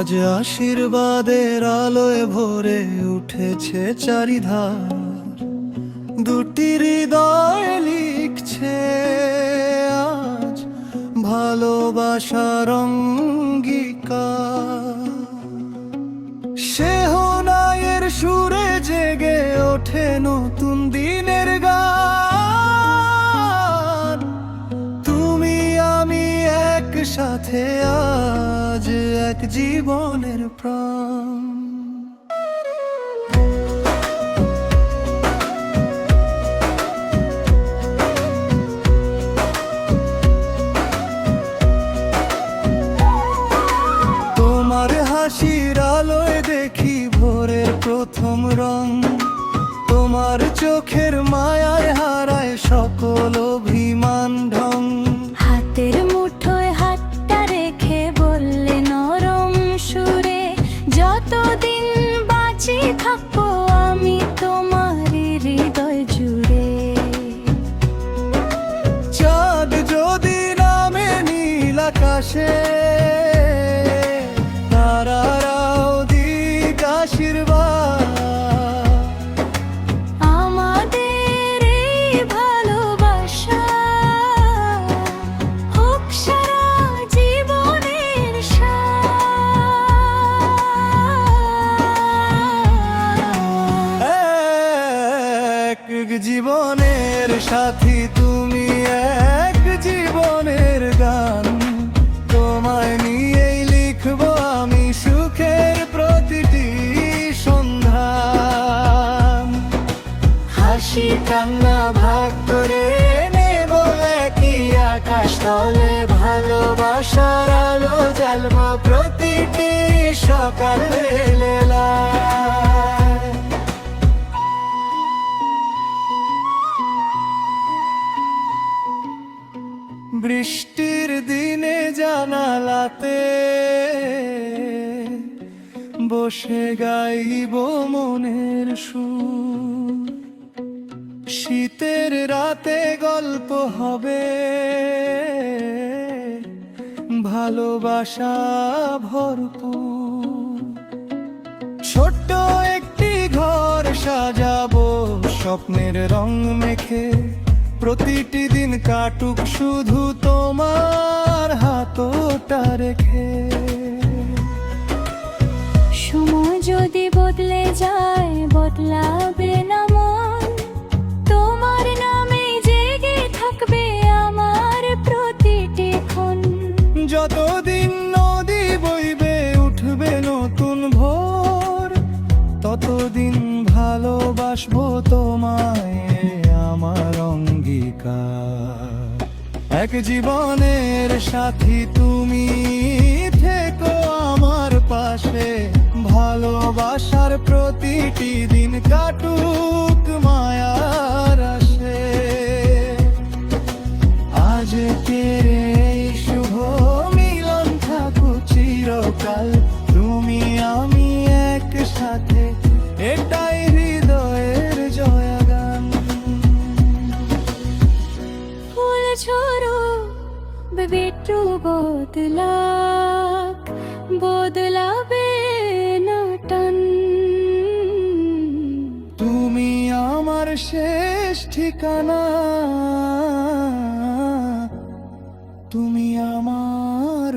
আজ আশীর্বাদের আলোয় ভরে উঠেছে চারিধার, দুটি হৃদয় লিখছে আজ ভালোবাসার অঙ্গীকার। সেহনায়ের সুরে জেগে ওঠে নতুন দিনের গান, তুমি আমি একসাথে আজ এক জীবনের প্রাণ। তোমার হাসির আলোয় দেখি ভোরের প্রথম রং, তোমার চোখের মায়ায় হারায় সকল অভিমান ঢং। হাতের মুঠোয় হাতটা রেখে বললে নরম সুরে, যতদিন বাঁচি থাকবো আমি তোমার হৃদয় জুড়ে। চাঁদ যদি নামে নীল আকাশে, তারারাও দিক আশীর্বাদ। আমাদের এই ভালোবাসা হোক সারা জীবনের এক জীবনের সাথী তুমি, এক জীবনের গান। তোমায় নিয়েই লিখবো আমি সুখের প্রতিটি সন্ধান। হাসি কান্না ভাগ করে নেব একই আকাশ তলে, ভালোবাসার আলো জ্বালবো প্রতিটি সকাল বেলায়। বৃষ্টির দিনে জানালাতে বসে গাইব মনের সুর, শীতের রাতে গল্প হবে ভালোবাসা ভরপুর। ছোট্ট একটি ঘর সাজাবো স্বপ্নের রং মেখে, প্রতিটি দিন কাটুক শুধু তোমার হাতটা রেখে। সময় যদি বদলে যায় বদলাবে না মন, তোমার নামে জেগে থাকবে আমার প্রতিটি ক্ষণ। যতদিন নদী বইবে উঠবে নতুন ভোর, ততদিন ভালোবাসবো তোমায় আমার অঙ্গীকার। এক জীবনের সাথী তুমি, থেকো আমার পাশে, ভালোবাসার প্রতিটি দিন কাটুক মায়ার আসে। আজ তেরে এই শুভ মিলন থাকুক চিরকাল, তুমি আমি একসাথে, এটাই হৃদয়ের জয়গান। ফুল ছোড়ো বেটু বদলাক, বদলাবে না টান। তুমি আমার শেষ ঠিকানা, তুমি আমার